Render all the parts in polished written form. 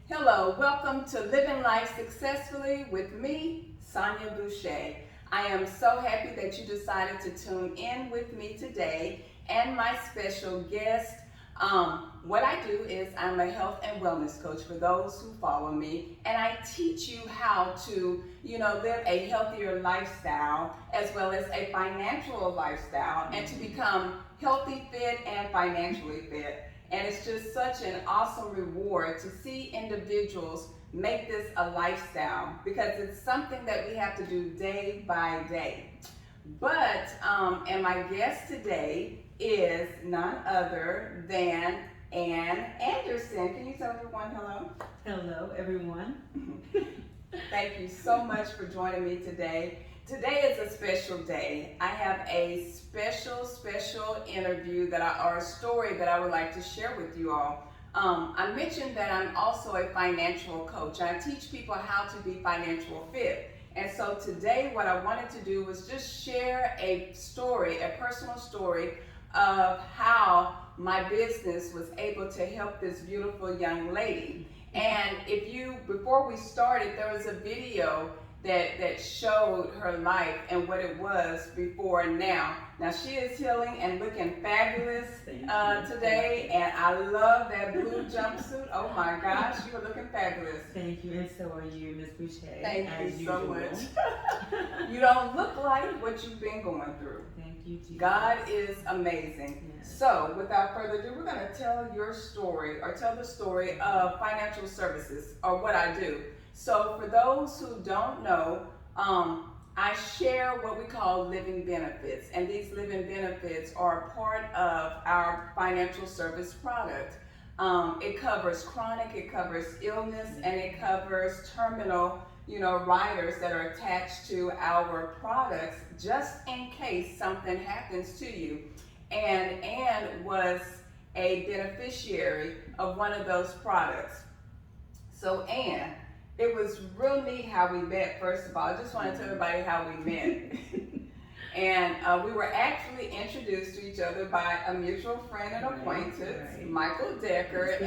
Hello, welcome to Living Life Successfully with me, Sonia Boucher. I am so happy that you decided to tune in with me today and my special guest. What I do is I'm a health and wellness coach for those who follow me, and I teach you how to, live a healthier lifestyle as well as a financial lifestyle and to become healthy, fit, and financially fit. And it's just such an awesome reward to see individuals make this a lifestyle because it's something that we have to do day by day. And my guest today is none other than Ann Anderson. Can you tell everyone hello? Hello, everyone. Thank you so much for joining me today. Today is a special day. I have a special interview or a story that I would like to share with you all. I mentioned that I'm also a financial coach. I teach people how to be financial fit. And so today what I wanted to do was just share a story, a personal story of how my business was able to help this beautiful young lady. And before we started, there was a video that showed her life and what it was before and now. Now she is healing and looking fabulous today, and I love that blue jumpsuit. Oh my gosh, you are looking fabulous. Thank you, and so are you, Miss Boucher. Thank as you so usual. much. You don't look like what you've been going through. Thank you, Jesus. God is amazing. Yes. So, without further ado, we're going to tell the story of financial services or what I do. So, for those who don't know, I share what we call living benefits, and these living benefits are part of our financial service product. It covers chronic, it covers illness, and it covers terminal riders that are attached to our products just in case something happens to you. And Ann was a beneficiary of one of those products. So Ann, it was real neat how we met, first of all. I just want to tell everybody how we met. And we were actually introduced to each other by a mutual friend and acquaintance, Michael Decker.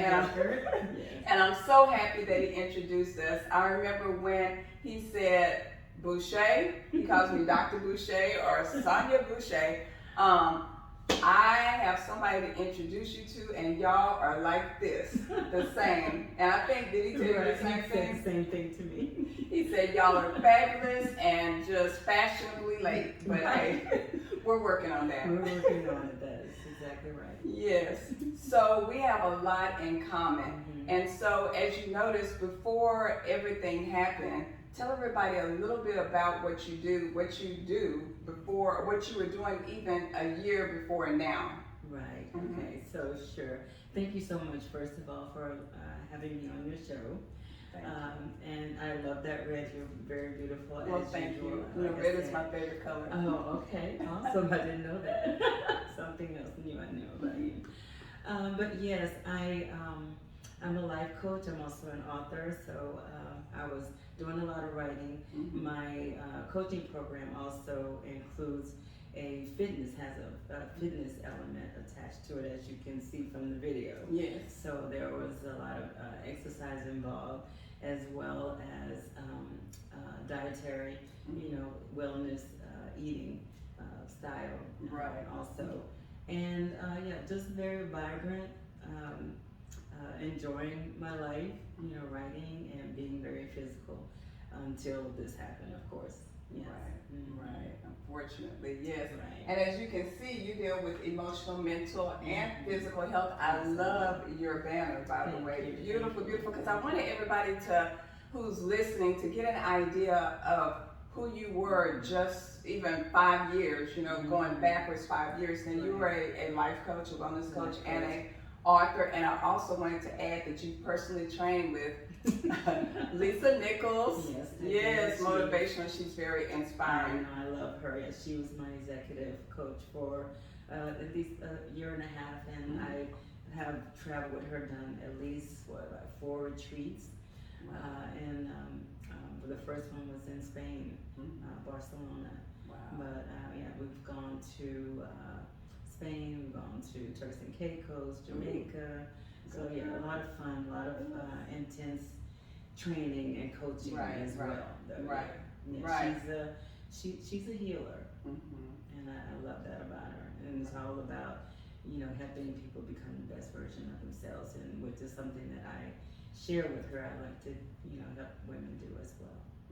And I'm so happy that he introduced us. I remember when he said, Boucher, he calls me Dr. Boucher or Sonia Boucher. I have somebody to introduce you to, and y'all are like this, the same. And I think, did he tell you the same thing? He said the same thing to me. He said, y'all are fabulous and just fashionably late. But hey, we're working on that. We're working on it, that is exactly right. Yes. So we have a lot in common. Mm-hmm. And so as you noticed, before everything happened, tell everybody a little bit about what you do before, what you were doing even a year before and now. Right, Mm-hmm. okay, so sure. Thank you so much, first of all, for having me on your show. And I love that red. You're very beautiful. Well, thank you. Red is my favorite color. Oh, okay. Awesome. I didn't know that. Something else new I knew about you. But yes, I'm a life coach. I'm also an author. So I was doing a lot of writing. Mm-hmm. My coaching program also includes has a fitness element attached to it, as you can see from the video. Yes. So there was a lot of exercise involved, as well as dietary, wellness eating style, Right. Also, and just very vibrant, enjoying my life, writing and being very physical until this happened, of course. Yes. Right. Mm-hmm. Right. Unfortunately, yes. Right. And as you can see, you deal with emotional, mental, and physical health. I love your banner, by the way. Beautiful, beautiful. Because I wanted everybody who's listening to get an idea of who you were just even 5 years, going backwards 5 years. Then you were a life coach, a wellness coach, and an author. And I also wanted to add that you personally trained with Lisa Nichols. Yes, motivational. She's very inspiring. I love her. Yes, she was my executive coach for at least a year and a half, and I have traveled with her, done at least 4 retreats. And the first one was in Spain, Barcelona. Wow. But we've gone to Spain, we've gone to Turks and Caicos, Jamaica, So yeah, a lot of fun, a lot of intense training and coaching Right, as right, well. Though, right, yeah, right. she's a healer, Mm-hmm. and I love that about her. And it's all about helping people become the best version of themselves, and which is something that I share with her. I like to help women do as well.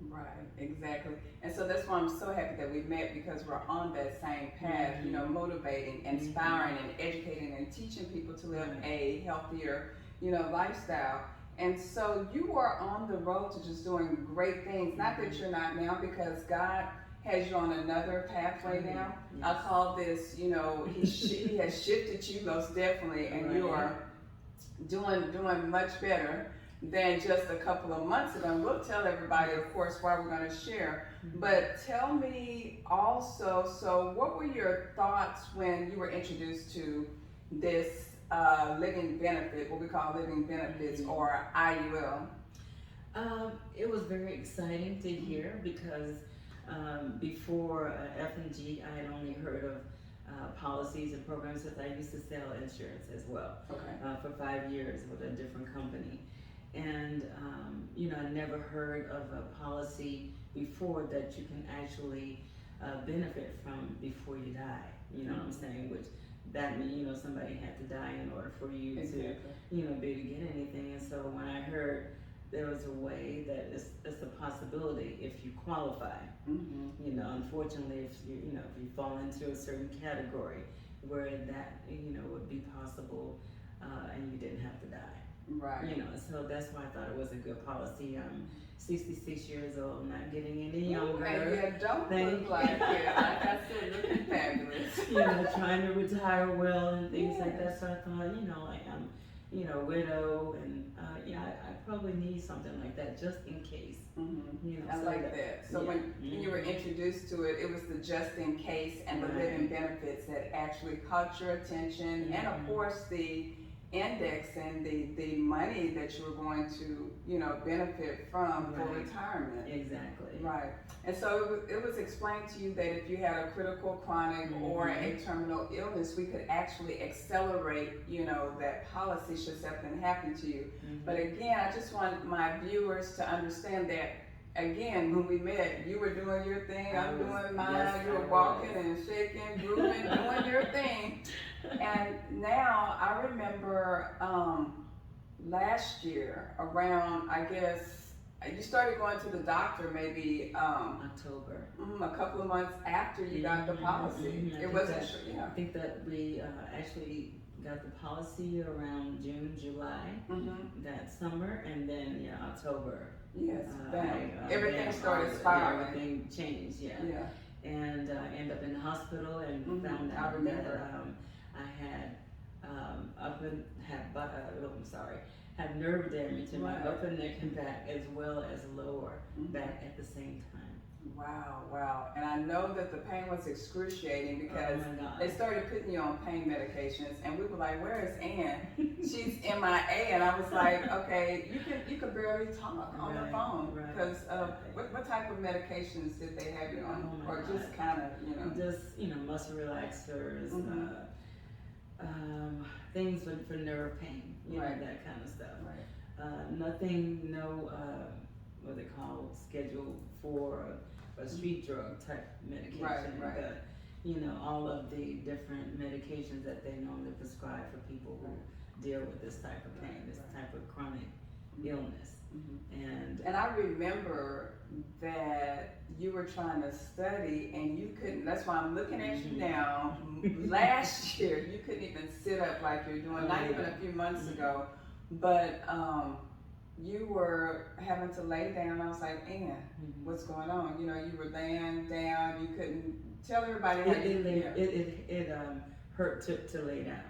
Right, exactly. And so that's why I'm so happy that we met, because we're on that same path, motivating, inspiring, and educating and teaching people to live a healthier, lifestyle. And so you are on the road to just doing great things. Not that you're not now, because God has you on another pathway now. Yes. I call this, he has shifted you most definitely, and you are doing much better than just a couple of months ago. And we'll tell everybody, of course, why we're going to share. But tell me also, so what were your thoughts when you were introduced to this living benefit, what we call living benefits, or IUL? It was very exciting to hear, because before F&G, I had only heard of policies and programs, because I used to sell insurance as well. Okay. For 5 years with a different company. And, I never heard of a policy before that you can actually benefit from before you die. You know what I'm saying? Which that means, somebody had to die in order for you to, be able to get anything. And so when I heard there was a way that it's a possibility if you qualify. Unfortunately, if you fall into a certain category where that, would be possible, and you didn't have to die. Right. So that's why I thought it was a good policy. I'm 66 years old, not getting any younger. And you don't look like it. Like I said, looking fabulous. Trying to retire well and things like that. So I thought, I'm, widow, and I probably need something like that just in case. I like that. So when you were introduced to it, it was the just in case and the living benefits that actually caught your attention, and of course the index and the money that you were going to benefit from for retirement. Exactly. Right. And so it was explained to you that if you had a critical, chronic, or a terminal illness, we could actually accelerate that policy should something happen to you. But again, I just want my viewers to understand that, again, when we met, you were doing your thing, I'm doing mine, yes, you were walking and shaking, grooving, doing your thing. And now I remember last year around, I guess, you started going to the doctor maybe October. A couple of months after you got the policy. It wasn't sure, I think that we actually got the policy around June, July that summer, and then October. Yes, everything started spiraling. Everything changed, and ended up in the hospital and found out that I had had nerve damage in my upper neck and back, as well as lower back at the same time. Wow. And I know that the pain was excruciating, because they started putting you on pain medications, and we were like, where is Ann? She's MIA. And I was like, okay, you could barely talk on the phone, because what type of medications did they have you on? Or just kind of, Just, muscle relaxers, things for nerve pain, that kind of stuff. Nothing, what they call scheduled for a street drug type medication. But, all of the different medications that they normally prescribe for people who deal with this type of pain, this type of chronic illness. And I remember that you were trying to study and you couldn't. That's why I'm looking at you now. Last year, you couldn't even sit up like you're doing, not even a few months ago. But you were having to lay down. I was like, Ann, what's going on? You were laying down. You couldn't tell everybody how it hurt to lay down.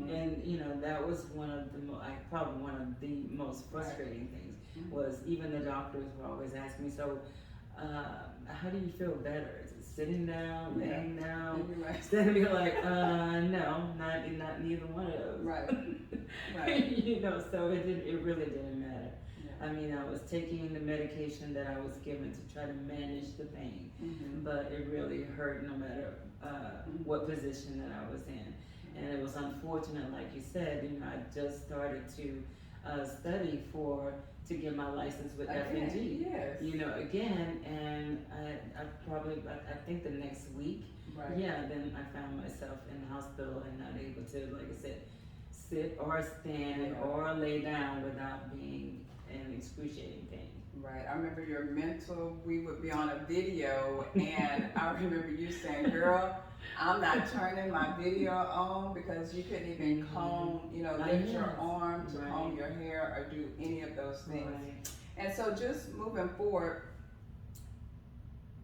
And that was one of the most frustrating things. Was even the doctors were always asking me, so how do you feel better? Is it sitting down, laying down? Standing there like, no, not neither one of those. Right. So it really didn't matter. I mean, I was taking the medication that I was given to try to manage the pain, but it really hurt no matter what position that I was in. And it was unfortunate, like you said, I just started to study to get my license with F&G. Yes. Again, and I think the next week, Right. then I found myself in the hospital and not able to, like I said, sit or stand or lay down without being in excruciating pain. Right. I remember your mental, we would be on a video, and I remember you saying, girl, I'm not turning my video on, because you couldn't even comb, lift your arm to comb your hair or do any of those things. Right. And so just moving forward,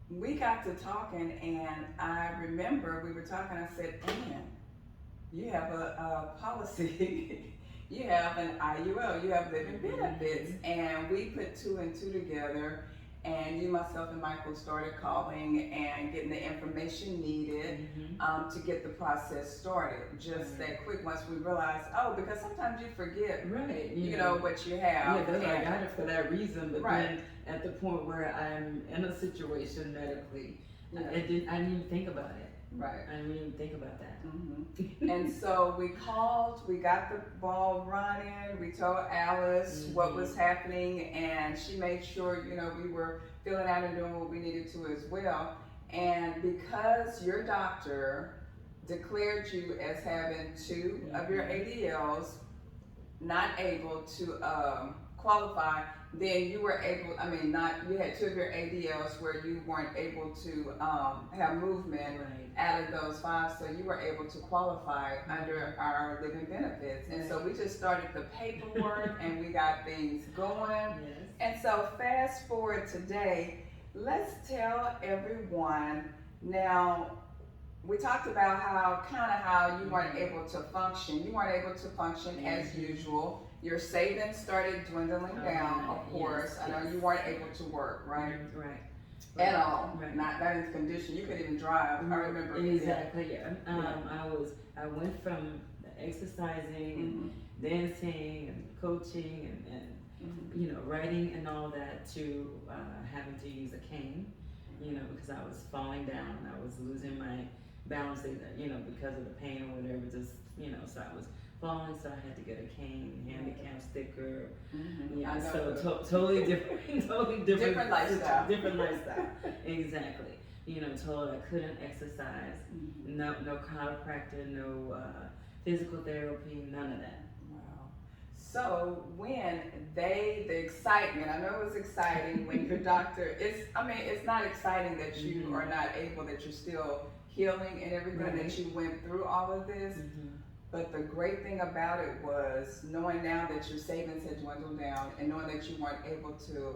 we got to talking, and I remember we were talking, I said, Ann, you have a policy. You have an IUL, you have living benefits, and we put 2 and 2 together, and you, myself, and Michael started calling and getting the information needed to get the process started. Just that quick, once we realized, because sometimes you forget, right? What you have. Yeah, I got it for that reason, but then at the point where I'm in a situation medically, I didn't even think about it. Right. I didn't even think about that. And so we called, we got the ball running, we told Alice what was happening, and she made sure, we were filling out and doing what we needed to as well. And because your doctor declared you as having 2 of your ADLs, not able to qualify, then you were able, you had 2 of your ADLs where you weren't able to have movement out of those 5, so you were able to qualify under our living benefits. And so we just started the paperwork and we got things going. Yes. And so fast forward today, let's tell everyone now. We talked about how you weren't able to function. You weren't able to function as usual. Your savings started dwindling down, of course. I know you weren't able to work, right? Right. At all. Right. Not in the condition. You couldn't even drive. I remember. Exactly. Yeah. I went from exercising and dancing and coaching and writing and all that to having to use a cane. Because I was falling down. I was losing my balance, because of the pain or whatever. Just so I was falling, so I had to get a cane, handicap sticker. Yeah, so totally different, different lifestyle. Different lifestyle. Exactly. Told I couldn't exercise. No chiropractor, no physical therapy, none of that. Wow. So when the excitement, I know it was exciting when your doctor. It's not exciting that you are not able, that you're still healing and everything, that you went through all of this. But the great thing about it was knowing now that your savings had dwindled down, and knowing that you weren't able to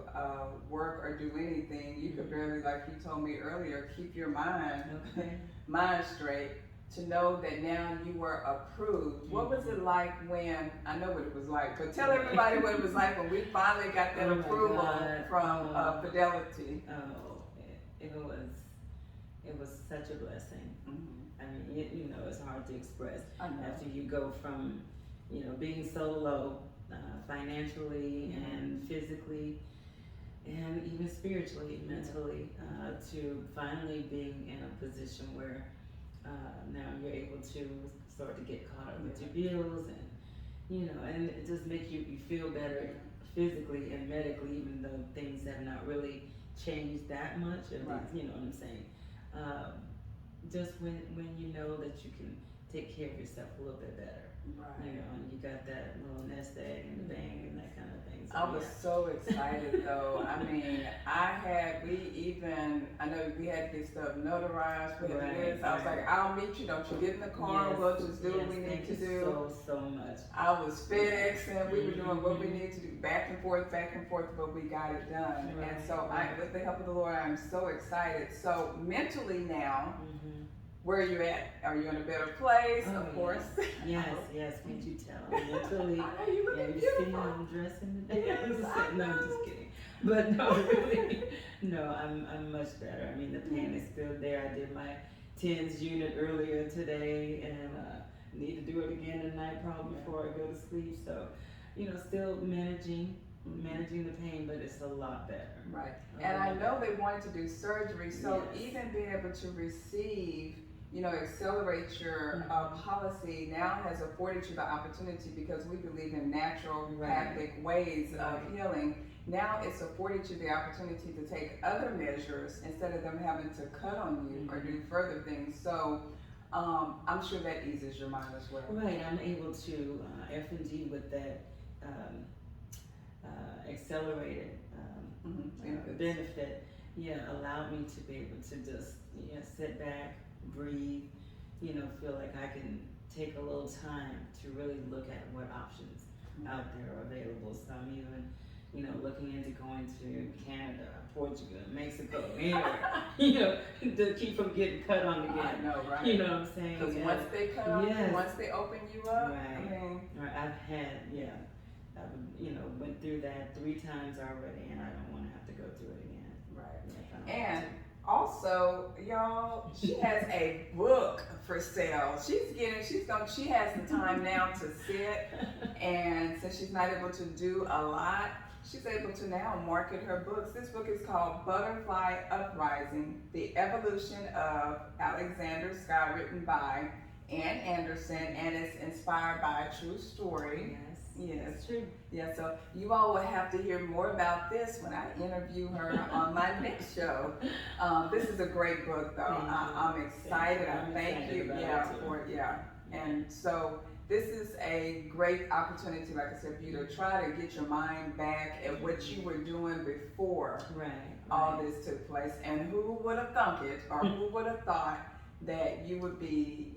work or do anything. You could barely, like you told me earlier, keep your mind straight, to know that now you were approved. What was it like when, I know what it was like, but tell everybody what it was like when we finally got that approval from Fidelity. It was such a blessing. It's hard to express after you go from, being so low financially and physically and even spiritually, mentally, to finally being in a position where now you're able to start to get caught up with your bills and it just makes you feel better physically and medically, even though things have not really changed that much. You know what I'm saying? Just when you know that you can take care of yourself a little bit better, and you got that little nest egg in the bank and that kind of thing. So, I was so excited though. I know we had to get stuff notarized. We had this. I was like, I'll meet you. Don't you get in the car? We'll just do what we need to do. So much. I was FedExing. We were doing what we needed to do, back and forth, but we got it done. And so, with the help of the Lord, I'm so excited. So mentally now. Where are you at? Are you in a better place? Of course. Yes. Can't you tell? Mentally. I know you look beautiful. See how I'm dressing today? Yes, I'm just kidding. But no, really, no, I'm much better. The pain is still there. I did my TENS unit earlier today, and need to do it again tonight, probably before I go to sleep. So, still managing the pain, but it's a lot better. Right. And I know they wanted to do surgery, so even being able to receive Accelerate Your policy now has afforded you the opportunity, because we believe in naturopathic ways of healing. Now it's afforded you the opportunity to take other measures instead of them having to cut on you or do further things. So I'm sure that eases your mind as well. Right, I'm able to F&G with that accelerated benefit. Allowed me to be able to just sit back, breathe, feel like I can take a little time to really look at what options out there are available. So I'm even, looking into going to Canada, Portugal, Mexico, anywhere, to keep from getting cut on again. I know, right? You know what I'm saying? Because once they cut on you, once they open you up, right. I've had, went through that 3 times already, and I don't want to have to go through it again. Right. And also, y'all, she has a book for sale. She has the time now to sit, and since she's not able to do a lot, she's able to now market her books. This book is called Butterfly Uprising: The Evolution of Alexander Scott, written by Ann Anderson, and it's inspired by a true story. Yes, that's true. Yeah, so you all will have to hear more about this when I interview her on my next show. This is a great book, though. I'm excited. I thank you. And so this is a great opportunity, like I said, for you to try to get your mind back at what you were doing before all this took place. And who would have thunk it, or who would have thought that you would be,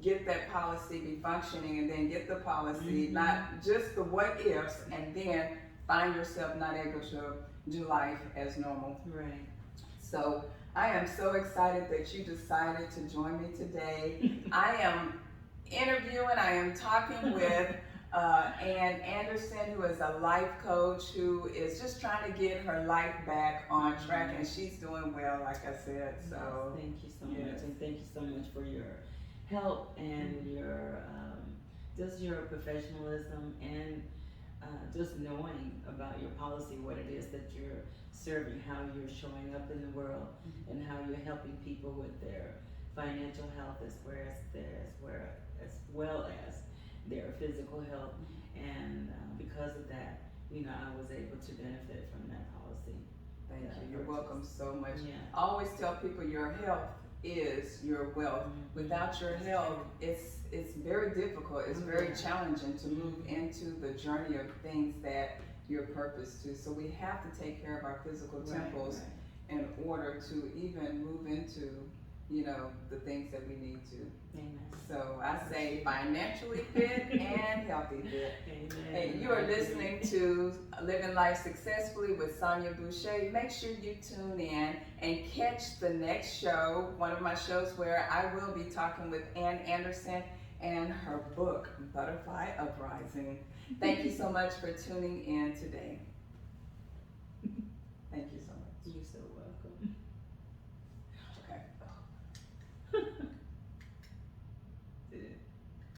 get that policy, be functioning, and then get the policy, not just the what ifs, and then find yourself not able to do life as normal. Right. So I am so excited that you decided to join me today. I am talking with Ann Anderson, who is a life coach, who is just trying to get her life back on track, and she's doing well, like I said. So thank you so much, and thank you so much for your help and your just your professionalism, and just knowing about your policy, what it is that you're serving, how you're showing up in the world, and how you're helping people with their financial health as well as their physical health. And because of that, I was able to benefit from that policy. Thank you. You're welcome so much. Yeah. I always tell people your health is your wealth. Without your health, it's very difficult. It's very challenging to move into the journey of things that you're purposed to. So we have to take care of our physical temples in order to even move into, the things that we need to. Amen. So I say financially fit and healthy fit. Amen. Hey, you are listening to Living Life Successfully with Sonia Boucher. Make sure you tune in and catch the next show, one of my shows where I will be talking with Ann Anderson and her book, Butterfly Uprising. Thank you so much for tuning in today. Thank you so much. You're so welcome.